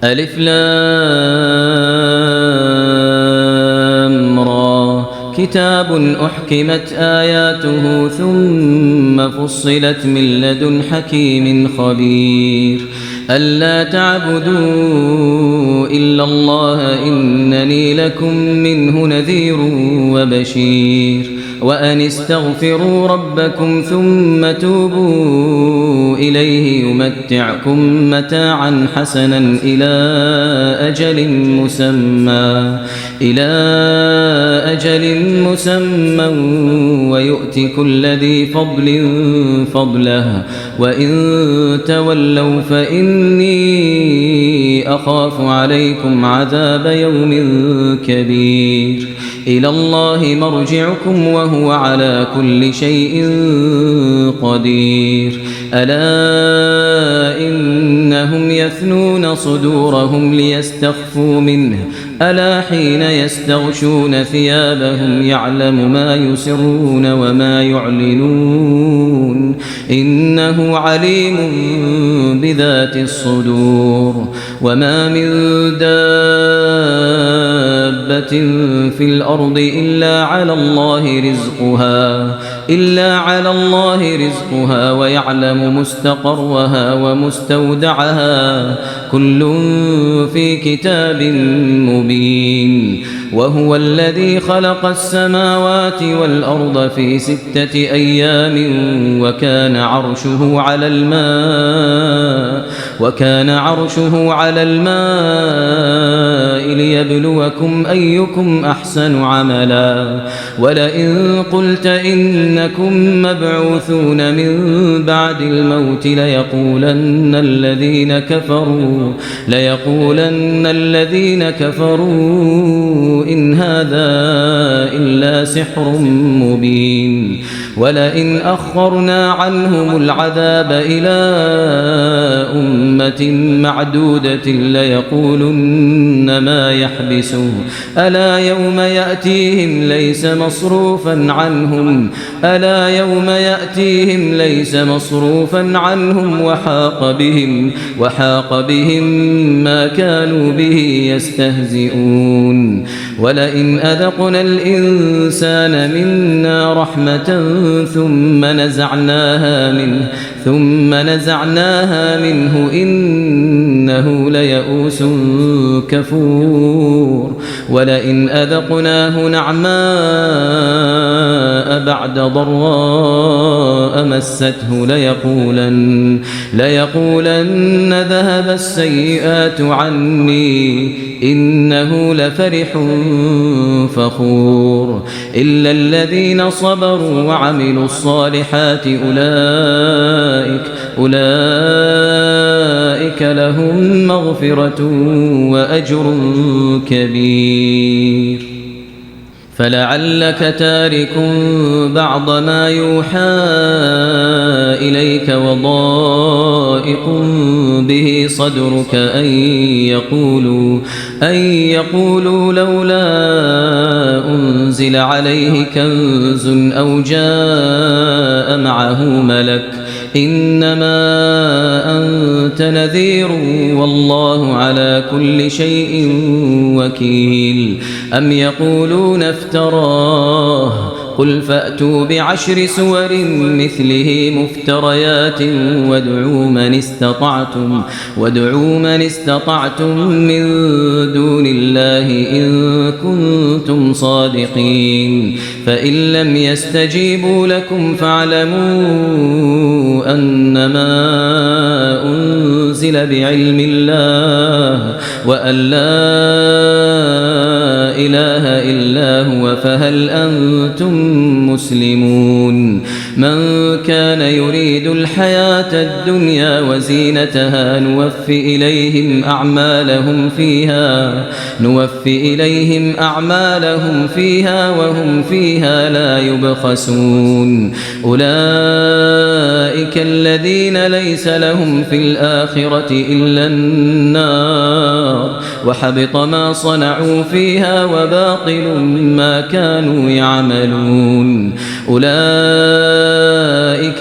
ألف لام را كتاب أحكمت آياته ثم فصلت من لدن حكيم خبير ألا تعبدوا إلا الله إنني لكم منه نذير وبشير وأن استغفروا ربكم ثم توبوا إليه يمتعكم متاعا حسنا إلى أجل مسمى ويؤت كل ذي فضل فضله وإن تولوا فإني أخاف عليكم عذاب يوم كبير إلى الله مرجعكم وهو على كل شيء قدير ألا إنهم يثنون صدورهم ليستخفوا منه ألا حين يستغشون ثيابهم يعلم ما يسرون وما يعلنون إنه عليم بذات الصدور وما من دابة في الأرض إلا على الله رزقها ويعلم مستقرها ومستودعها كل في كتاب مبين وهو الذي خلق السماوات والأرض في 6 أيام وكان عرشه على الماء ليبلوكم أيكم أحسن عملا ولئن قلت إنكم مبعوثون من بعد الموت ليقولن الذين كفروا إن هذا إلا سحر مبين ولئن أخرنا عنهم العذاب إلى أمة معدودة ليقولن ما يحبسه ألا يوم يأتيهم ليس مصروفا عنهم وحاق بهم ما كانوا به يستهزئون ولئن أذقنا الإنسان منا رحمة ثم نزعناها منه إنه ليئوس كفور ولئن أذقناه نعماء بعد ضراء مسته ليقولن ذهب السيئات عني إنه لفرح فخور إلا الذين صبروا وعملوا الصالحات أولئك لهم مغفرة وأجر كبير فلعلك تارك بعض ما يوحى إليك وضائق به صدرك أن يقولوا لولا أنزل عليه كنز أو جاء معه ملك إنما أنت نذير والله على كل شيء وكيل أم يقولون افتراه قل فأتوا ب10 سور مثله مفتريات وادعوا من استطعتم من دون الله إن كنتم صادقين فإن لم يستجيبوا لكم فاعلموا أنما أنزل بعلم الله وأن لا إله إلا هو فهل أنتم مسلمون من كان يريد الحياة الدنيا وزينتها نوفي إليهم أعمالهم فيها وهم فيها لا يبخسون أولئك الذين ليس لهم في الآخرة إلا النار وحبط ما صنعوا فيها وباطل ما كانوا يعملون أولئك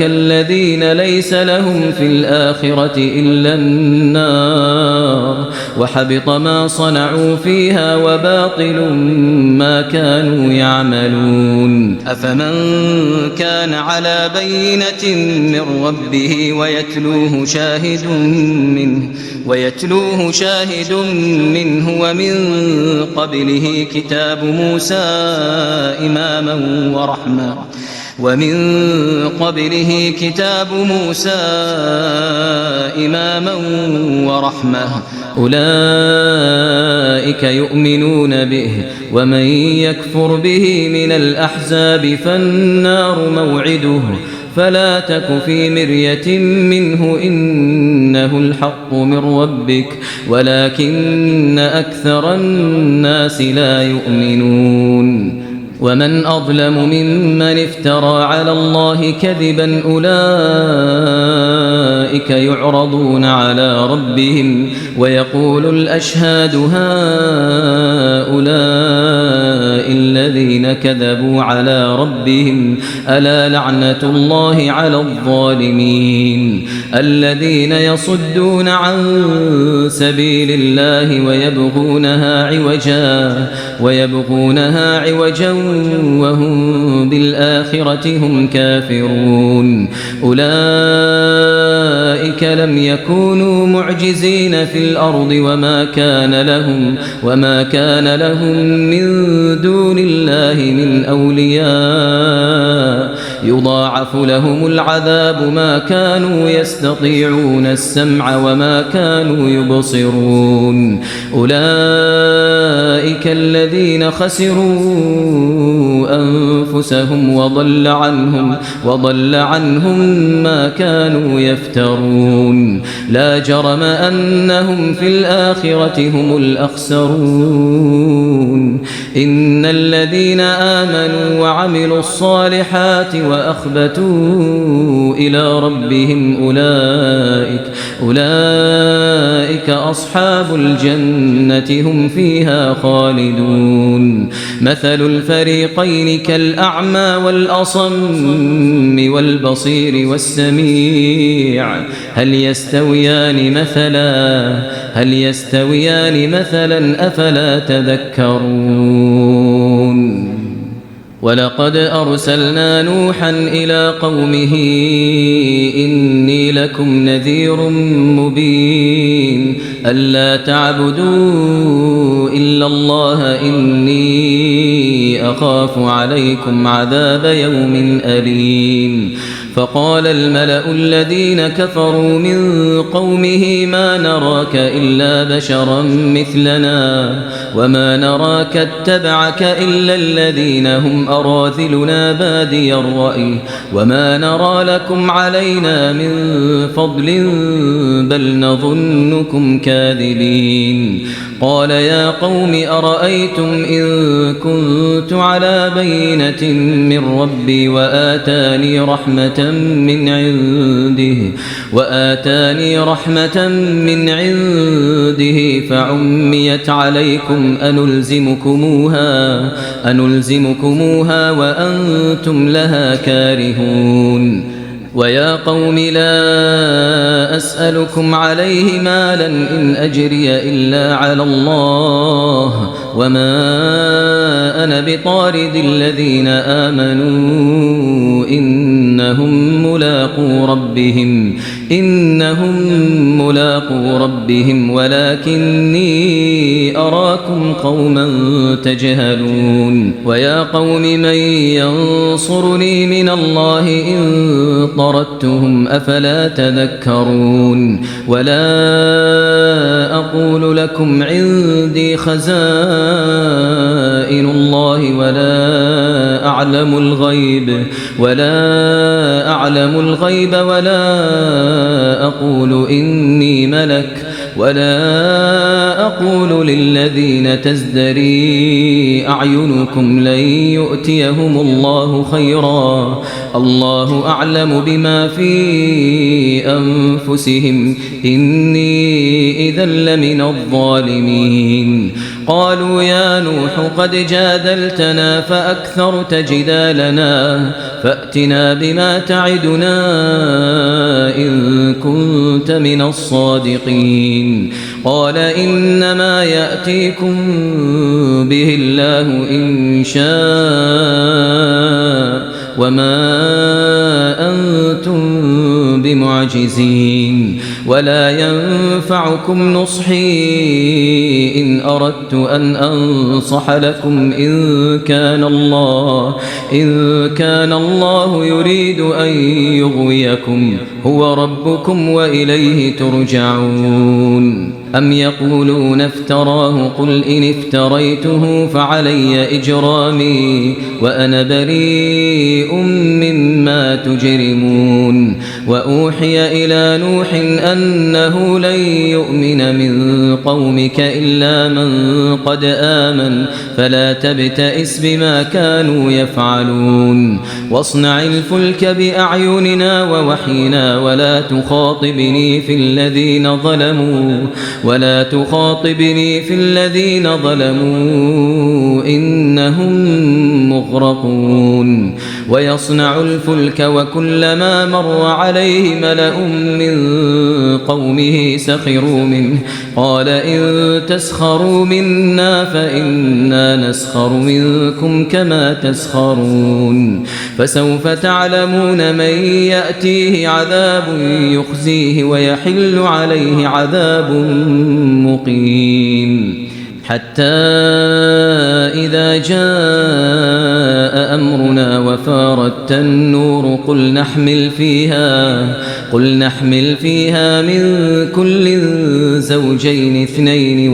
الذين ليس لهم في الآخرة إلا النار وحبط ما صنعوا فيها وباطل ما كانوا يعملون أفمن كان على بينة من ربه ويتلوه شاهد منه ومن قبله كتاب موسى إماما ورحمة أولئك يؤمنون به ومن يكفر به من الأحزاب فالنار موعده فلا تك في مرية منه إنه الحق من ربك ولكن أكثر الناس لا يؤمنون ومن أظلم ممن افترى على الله كذبا أولئك يعرضون على ربهم ويقول الأشهاد هؤلاء الذين كذبوا على ربهم ألا لعنة الله على الظالمين الذين يصدون عن سبيل الله ويبغونها عوجا وهم بالآخرة هم كافرون أولئك لم يكونوا معجزين في الأرض وما كان لهم من دون الله من أولياء يضاعف لهم العذاب ما كانوا يستطيعون السمع وما كانوا يبصرون أولئك الذين خسروا أنفسهم وضل عنهم ما كانوا يفترون لا جرم أنهم في الآخرة هم الأخسرون إن الذين آمنوا وعملوا الصالحات وأخبتوا إلى ربهم أولئك أصحاب الجنة هم فيها خالدون مثل الفريقين كالأعمى والأصم والبصير والسميع هل يستويان مثلا أفلا تذكرون ولقد أرسلنا نوحا إلى قومه إني لكم نذير مبين ألا تعبدوا إلا الله إني أخاف عليكم عذاب يوم أليم فقال الملأ الذين كفروا من قومه ما نراك إلا بشرا مثلنا وما نراك اتبعك إلا الذين هم أراذلنا بادي الرأي وما نرى لكم علينا من فضل بل نظنكم كاذبين قال يا قوم أرأيتم إن كنت على بينة من ربي وآتاني رحمة من عنده فعميت عليكم أنلزمكموها وأنتم لها كارهون ويا قوم لا أسألكم عليه مالا إن أجري إلا على الله وما أنا بطارد الذين آمنوا إنهم ملاقو ربهم ولكني أراكم قوما تجهلون ويا قوم من ينصرني من الله إن طردتهم أفلا تذكرون ولا أقول لكم عندي خزائن الله ولا أعلم الغيب ولا أقول إني ملك ولا أقول للذين تزدري أعينكم لن يؤتيهم الله خيرا الله أعلم بما في أنفسهم إني إذا لمن الظالمين قالوا يا نوح قد جادلتنا فأكثرت جدالنا فأتنا بما تعدنا إن كنت من الصادقين قال إنما يأتيكم به الله إن شاء وما أنتم بمعجزين ولا ينفعكم نصحي إن أردت أن أنصح لكم إن كان الله يريد أن يغويكم هو ربكم وإليه ترجعون أم يقولون افتراه قل إن افتريته فعلي إجرامي وأنا بريء مما تجرمون وأوحي إلى نوح أنه لن يؤمن من قومك إلا من قد آمن فلا تبتئس بما كانوا يفعلون واصنع الفلك بأعيننا ووحينا ولا تخاطبني في الذين ظلموا إنهم مغرقون ويصنع الفلك وكلما مر عليه ملأ من قومه سخروا منه قال إن تسخروا منا فإنا نسخر منكم كما تسخرون فسوف تعلمون من يأتيه عذاب يخزيه ويحل عليه عذاب مقيم حتى إذا جاء أمرنا وفارت النور قل نحمل فيها من كل زوجين اثنين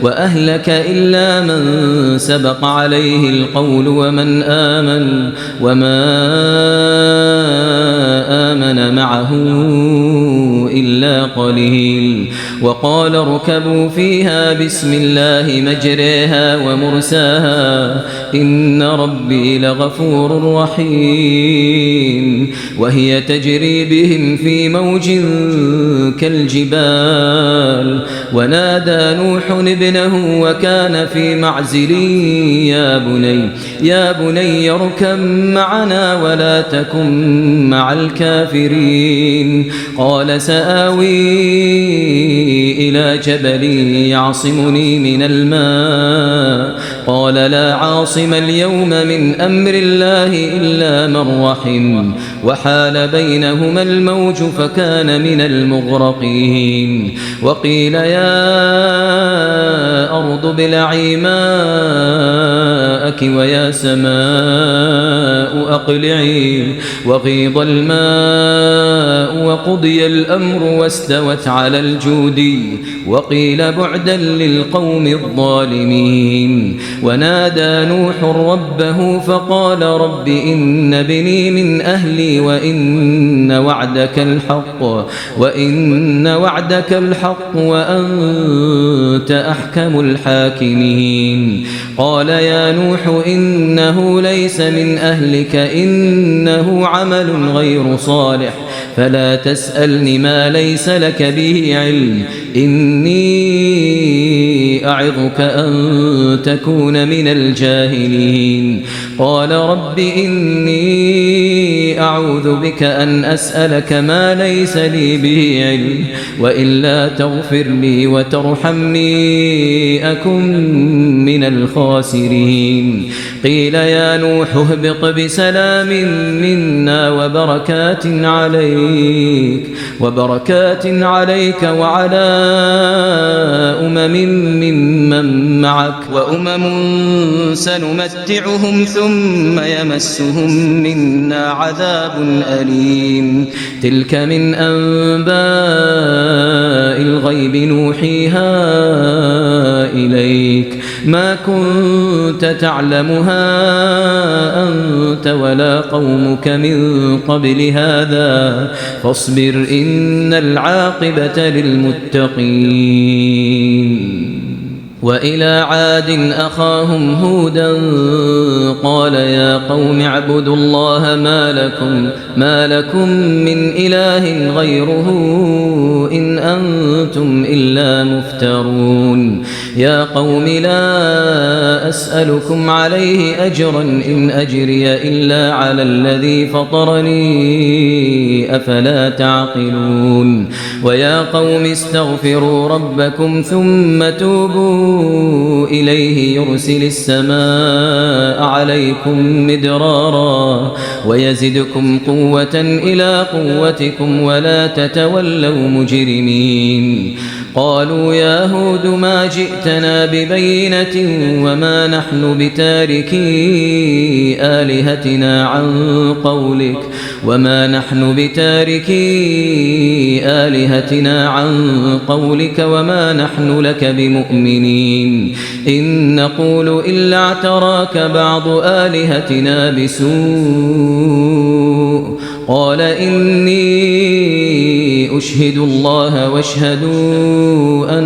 وأهلك إلا من سبق عليه القول وما آمن معه إلا قليل وقال اركبوا فيها بسم الله مجريها ومرساها إن ربي لغفور رحيم وهي تجري بهم في موج كالجبال ونادى نوح ابنه وكان في معزل يا بني اركب معنا ولا تكن مع الكافرين قال سآوي إلى جبل يعصمني من الماء قال لا عاصم اليوم من أمر الله إلا من رحم وحال بينهما الموج فكان من المغرقين وقيل يا أرض ابلعي ماءك ويا سماء أقلعي وغيض الماء وقضي الأمر واستوت على الجودي وقيل بعدا للقوم الظالمين ونادى نوح ربه فقال رب إن ابني من أهلي وإن وعدك الحق وأنت أحكم الحاكمين قال يا نوح إنه ليس من أهلك إنه عمل غير صالح فلا تسألني ما ليس لك به علم إني أعظك أن تكون من الجاهلين قال رب إني أعوذ بك أن أسألك ما ليس لي به علم وإلا تغفر لي وترحمني أكن من الخاسرين قيل يا نوح اهبط بسلام منا وبركات عليك وعلى ممن معك وأمم سنمتعهم ثم يمسهم منا عذاب أليم تلك من أنباء الغيب نوحيها إليك ما كنت تعلمها أنت ولا قومك من قبل هذا فاصبر إن العاقبة للمتقين وإلى عاد أخاهم هودا قال يا قوم اعبدوا الله ما لكم من إله غيره إن أنتم إلا مفترون يا قوم لا أسألكم عليه أجرا إن أجري إلا على الذي فطرني أفلا تعقلون ويا قوم استغفروا ربكم ثم توبوا إليه يرسل السماء عليكم مدرارا ويزدكم قوة إلى قوتكم ولا تتولوا مجرمين قالوا يا هود ما جئتنا ببينة وما نحن بتاركي آلهتنا عن قولك وما نحن لك بمؤمنين إن نقول إلا اعتراك بعض آلهتنا بسوء قال إني أشهد الله واشهدوا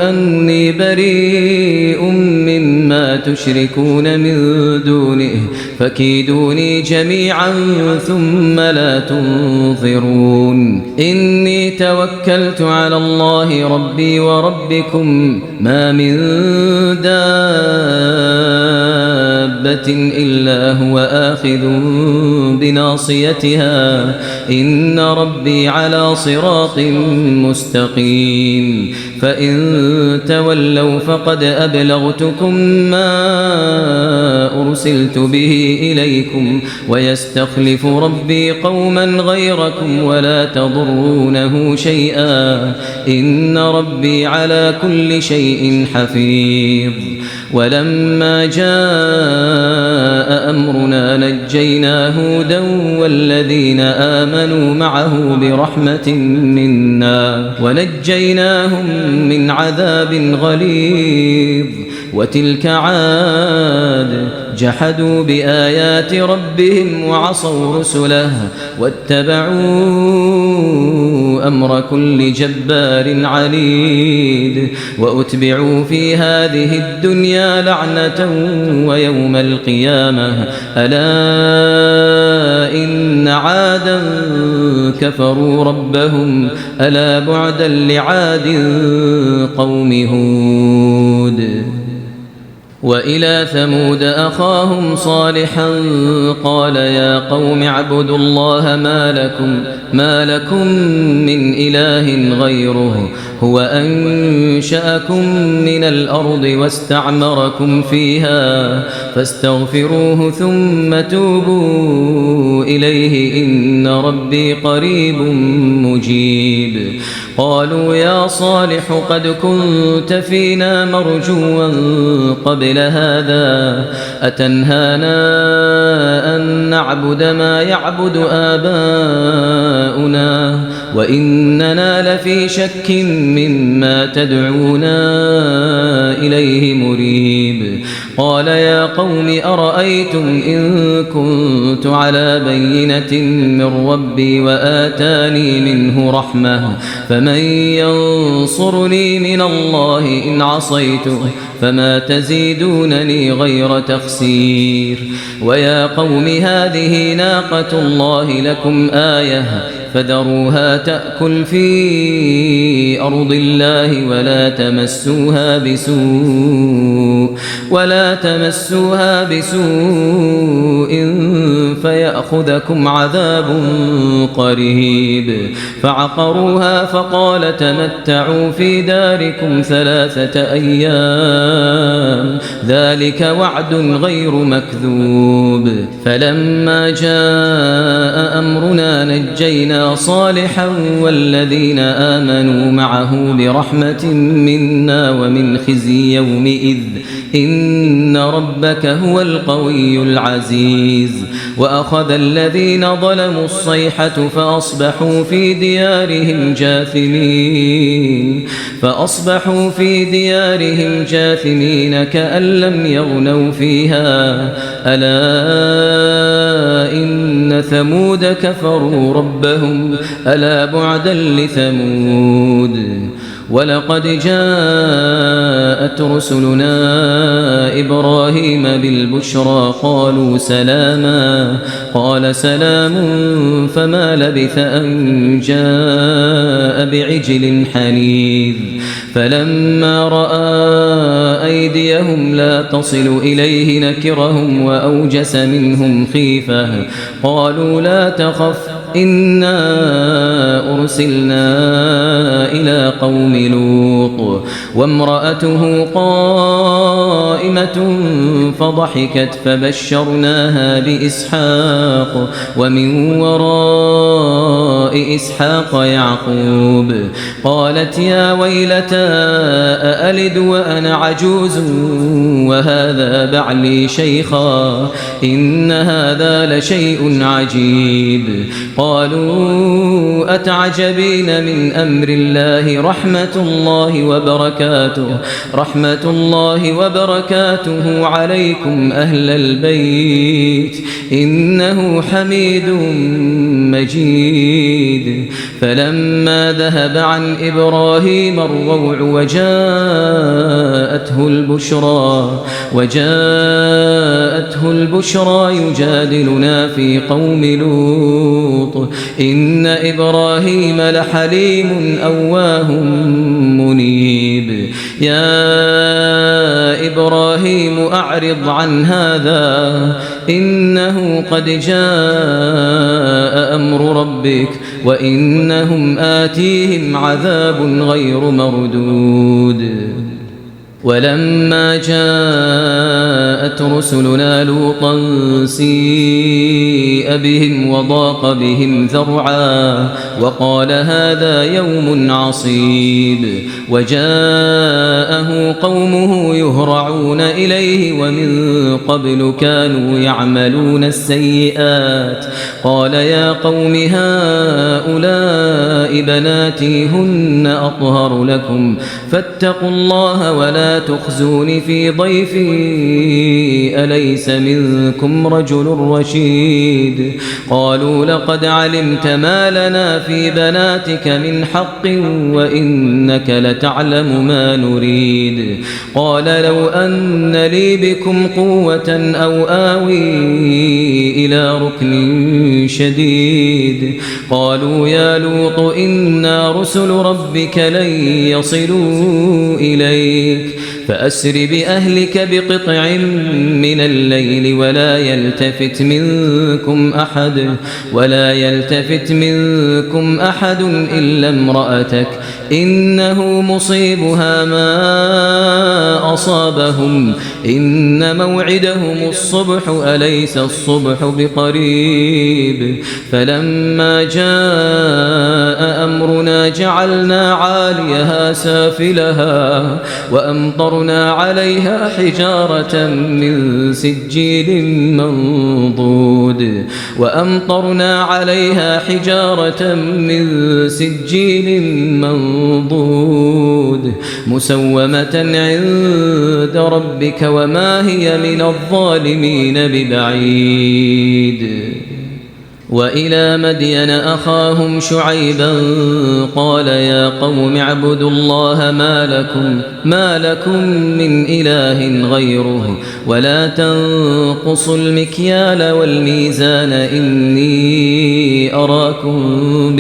أني بريء مما تشركون من دونه فكيدوني جميعا ثم لا تنظرون إني توكلت على الله ربي وربكم ما من دابة إلا هو آخذ بناصيتها إن ربي على صراط مستقيم فإن تولوا فقد أبلغتكم ما أرسلت به إليكم ويستخلف ربي قوما غيركم ولا تضرونه شيئا إن ربي على كل شيء حفيظ ولما جاء أمرنا نجينا هودا والذين آمنوا معه برحمة منا ونجيناهم من عذاب غليظ وتلك عاد جحدوا بآيات ربهم وعصوا رسله واتبعوا أمر كل جبار عنيد وأتبعوا في هذه الدنيا لعنة ويوم القيامة ألا إن عادا كفروا ربهم ألا بعدا لعاد قوم هود وإلى ثمود أخاهم صالحا قال يا قوم اعبدوا الله ما لكم من إله غيره هو أنشأكم من الأرض واستعمركم فيها فاستغفروه ثم توبوا إليه إن ربي قريب مجيب قالوا يا صالح قد كنت فينا مرجوا قبل هذا أتنهانا أن نعبد ما يعبد آباؤنا وإننا لفي شك مما تدعونا إليه مريب قال يا قوم أرأيتم إن كنت على بينة من ربي وآتاني منه رحمة فمن ينصرني من الله إن عصيته فما تزيدونني غير تخسير ويا قوم هذه ناقة الله لكم آية فذروها تأكل في أرض الله ولا تمسوها بسوء فيأخذكم عذاب قريب فعقروها فقال تمتعوا في داركم 3 أيام ذلك وعد غير مكذوب فلما جاء أمرنا نجينا صالحا والذين آمنوا معه برحمة منا ومن خزي يومئذ إن ربك هو القوي العزيز وأخذ الذين ظلموا الصيحة فأصبحوا في ديارهم جاثمين كأن لم يغنوا فيها ألا إن ثمود كفروا ربهم ألا بعدا لثمود ولقد جاءت رسلنا إبراهيم بالبشرى قالوا سلاما قال سلام فما لبث أن جاء بعجل حنيذ فلما رأى أيديهم لا تصل إليه نكرهم وأوجس منهم خيفة قالوا لا تخف إنا أرسلنا إلى قوم لوط وامرأته قائمة فضحكت فبشرناها بإسحاق ومن وراء إسحاق يعقوب قالت يا ويلتى أألد وأنا عجوز وهذا بعلي شيخا إن هذا لشيء عجيب قالوا أتعجبين من أمر الله رحمة الله وبركاته عليكم أهل البيت إنه حميد مجيد فلما ذهب عن إبراهيم الروع وجاءته البشرى يجادلنا في قوم لوط إن إبراهيم لحليم أواه منيب يا إبراهيم أعرض عن هذا إنه قد جاء أمر ربك وإنهم آتيهم عذاب غير مردود ولما جاءت رسلنا لوطا سيء بهم وضاق بهم ذرعا وقال هذا يوم عصيب وجاءه قومه يهرعون إليه ومن قبل كانوا يعملون السيئات قال يا قوم هؤلاء بناتي هن أطهر لكم فاتقوا الله ولا تخزوني في ضيفي أليس منكم رجل رشيد قالوا لقد علمت ما لنا في بناتك من حق وإنك لتعلم ما نريد قال لو أن لي بكم قوة أو آوي إلى ركن شديد قالوا يا لوط إنا رسل ربك لن يصلوا إليك فأسر بأهلك بقطع من الليل ولا يلتفت منكم أحد إلا امرأتك إنه مصيبها ما أصابهم إن موعدهم الصبح أليس الصبح بقريب فلما جاء أمرنا جعلنا عاليها سافلها وأمطرنا عليها حجارة من سجيل منضود مسومة عند ربك وما هي من الظالمين ببعيد وإلى مدين أخاهم شعيبا قال يا قوم اعبدوا الله ما لكم من إله غيره ولا تنقصوا المكيال والميزان إني أراكم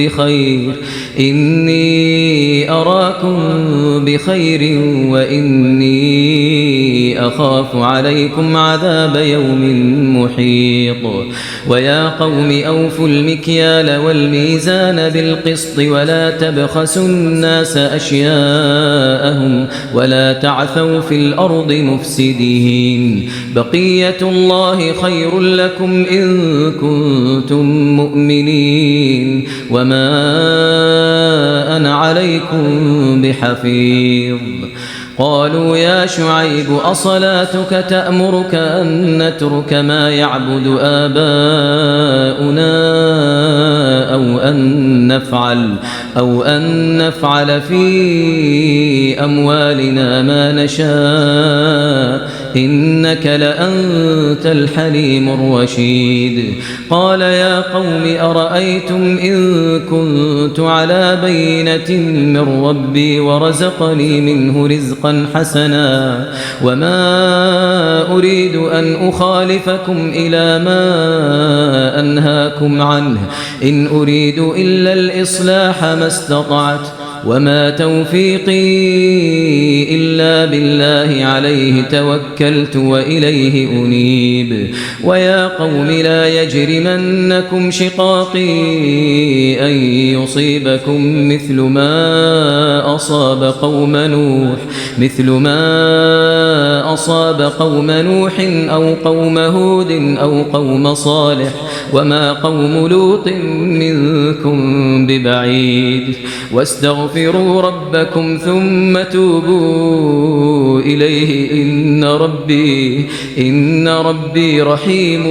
بخير وإني أخاف عليكم عذاب يوم محيط ويا قوم أوفوا المكيال والميزان بالقسط ولا تبخسوا الناس أشياءهم ولا تعثوا في الأرض مفسدين بقية الله خير لكم إن كنتم مؤمنين وما أنا عليكم بحفيظ قالوا يا شعيب أصلاتك تأمرك أن نترك ما يعبد آباؤنا أو أن نفعل في أموالنا ما نشاء إنك لأنت الحليم الرشيد قال يا قوم أرأيتم إن كنت على بينة من ربي ورزقني منه رزقا حسنا وما أريد أن أخالفكم إلى ما أنهاكم عنه إن أريد إلا الإصلاح ما استطعت وما توفيقي إلا بالله عليه توكلت وإليه أنيب ويا قوم لا يجرمنكم شقاقي أن يصيبكم مثل ما أصاب قوم نوح أو قوم هود أو قوم صالح وما قوم لوط منكم ببعيد واستغفروا ربكم ثم توبوا إليه إن ربي رحيم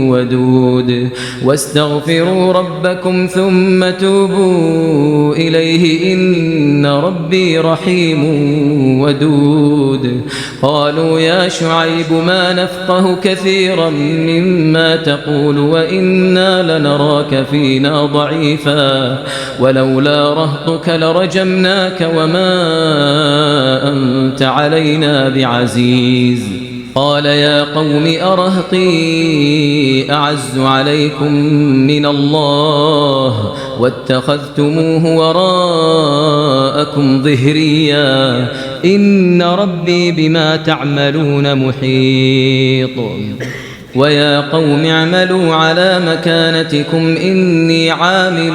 ودود واستغفروا ربكم ثم توبوا إليه إن ربي رحيم ودود قالوا يا شعيب ما نفقه كثيرا مما تقول وإنا لنراك فينا ضعيفا ولولا رهطك لرجمناك وما أنت علينا بعزيز قال يا قوم أرهطي أعز عليكم من الله واتخذتموه وراءكم ظهريا إن ربي بما تعملون محيط ويا قوم اعملوا على مكانتكم إني عامل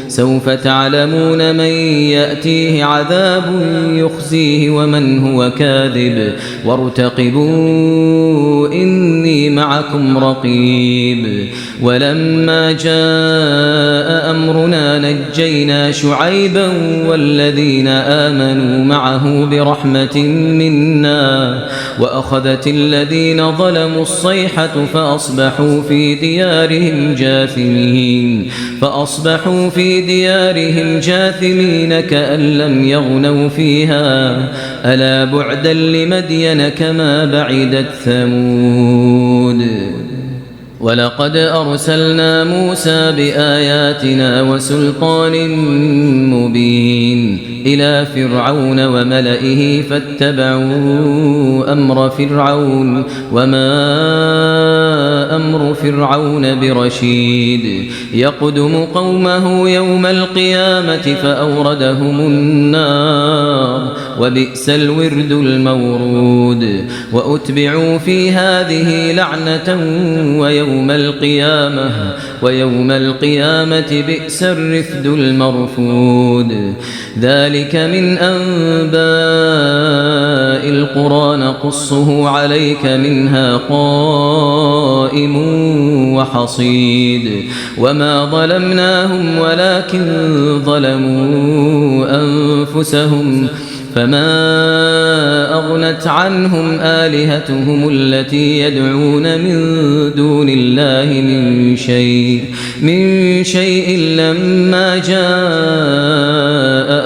سوف تعلمون من يأتيه عذاب يخزيه ومن هو كاذب وارتقبوا إني معكم رقيب ولما جاء أمرنا نجينا شعيبا والذين آمنوا معه برحمة منا وأخذت الذين ظلموا الصيحة فأصبحوا في ديارهم جاثمين كأن لم يغنوا فيها ألا بعدا لمدين كما بعدت ثمود ولقد أرسلنا موسى بآياتنا وسلطان مبين إلى فرعون وملئه فاتبعوا أمر فرعون وما أمر فرعون برشيد يقدم قومه يوم القيامة فأوردهم النار وبئس الورد المورود وأتبعوا في هذه لعنة ويوم القيامة بئس الرفد المرفود ذلك من أنباء القرى نقصه عليك منها قائم وحصيد وما ظلمناهم ولكن ظلموا أنفسهم فما أغنت عنهم آلهتهم التي يدعون من دون الله من شيء لما جاء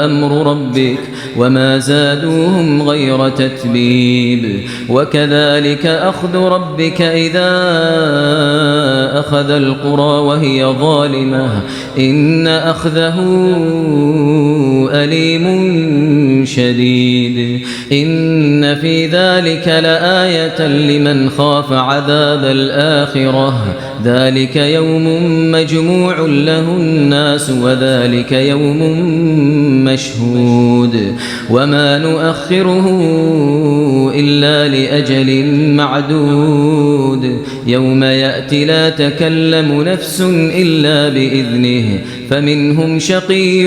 أمر ربك وما زادوهم غير تتبيب وكذلك أخذ ربك إذا أخذ القرى وهي ظالمة إن أخذه أليم شديد إن في ذلك لآية لمن خاف عذاب الآخرة ذلك يوم مجموع له الناس وذلك يوم مشهود وما نؤخره إلا لأجل معدود يوم يأتي لا تكلم نفس إلا بإذنه فمنهم شقي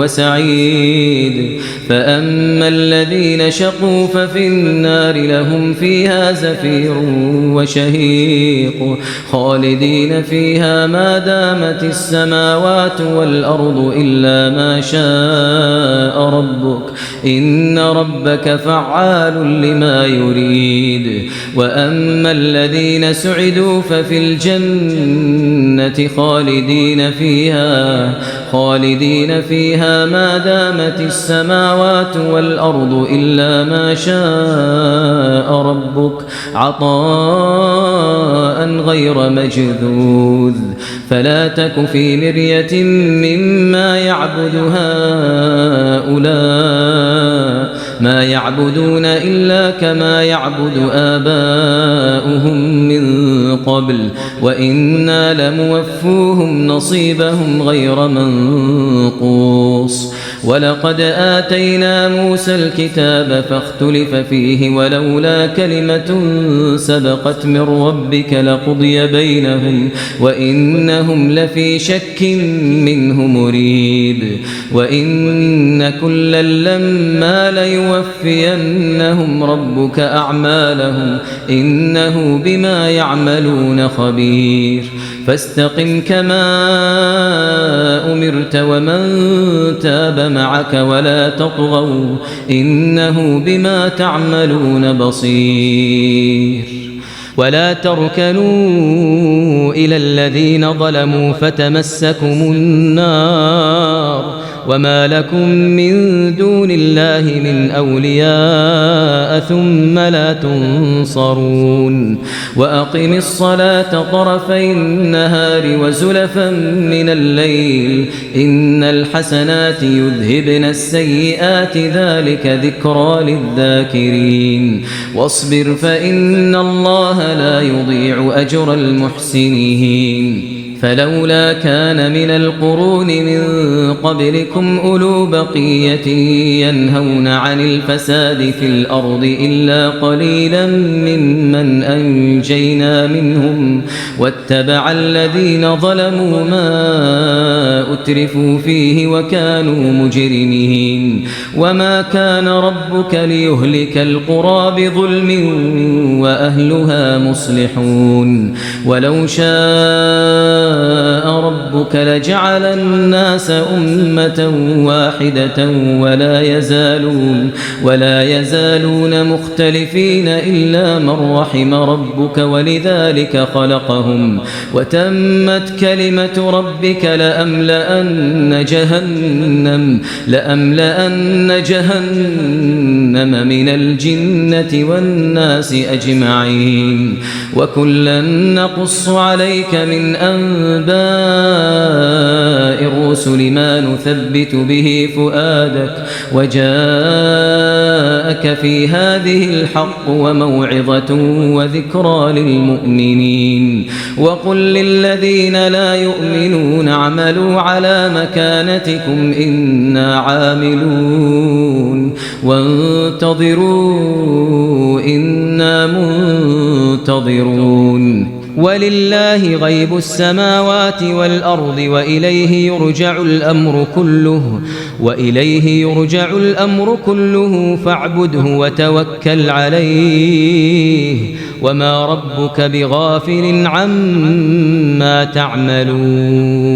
وسعيد. فأما الذين شقوا ففي النار لهم فيها زفير وشهيق خالدين فيها ما دامت السماوات والأرض إلا ما شاء ربك إن ربك فعال لما يريد. وأما الذين سعدوا ففي الجنة خالدين فيها ما دامت السماوات والأرض إلا ما شاء ربك عطاء عطاء غير مجذوذ. فلا تك في مرية مما يعبد هؤلاء ما يعبدون إلا كما يعبد آباؤهم من قبل وإنا لموفوهم نصيبهم غير منقوص. ولقد آتينا موسى الكتاب فاختلف فيه ولولا كلمة سبقت من ربك لقضي بينهم وإنهم لفي شك منه مريب. وإن كلا لما ليوفينهم ربك أعمالهم إنه بما يعملون خبير. فاستقم كما أمرت ومن تاب معك ولا تطغوا إنه بما تعملون بصير. ولا تركنوا إلى الذين ظلموا فتمسكم النار وما لكم من دون الله من أولياء ثم لا تنصرون. وأقم الصلاة طرفي النهار وزلفا من الليل إن الحسنات يذهبن السيئات ذلك ذكرى للذاكرين. واصبر فإن الله لا يضيع أجر المحسنين. فلولا كان من القرون من قبلكم أولو بقية ينهون عن الفساد في الأرض إلا قليلا ممن أنجينا منهم واتبع الذين ظلموا ما أترفوا فيه وكانوا مجرمين. وما كان ربك ليهلك القرى بظلم وأهلها مصلحون. ولو شاء ربك لجعل الناس أمة واحدة ولا يزالون مختلفين إلا من رحم ربك ولذلك خلقهم. وتمت كلمة ربك لأملأن جهنم من الجنة والناس أجمعين. وكلا نقص عليك من أنباء الرسل ما نثبت به فؤادك وجاءك في هذه الحق وموعظة وذكرى للمؤمنين. وقل للذين لا يؤمنون اعملوا على مكانتكم إنا عاملون وانتظروا إنا منتظرون. ولله غيب السماوات والأرض وإليه يرجع الأمر كله فاعبده وتوكل عليه وما ربك بغافل عما تعملون.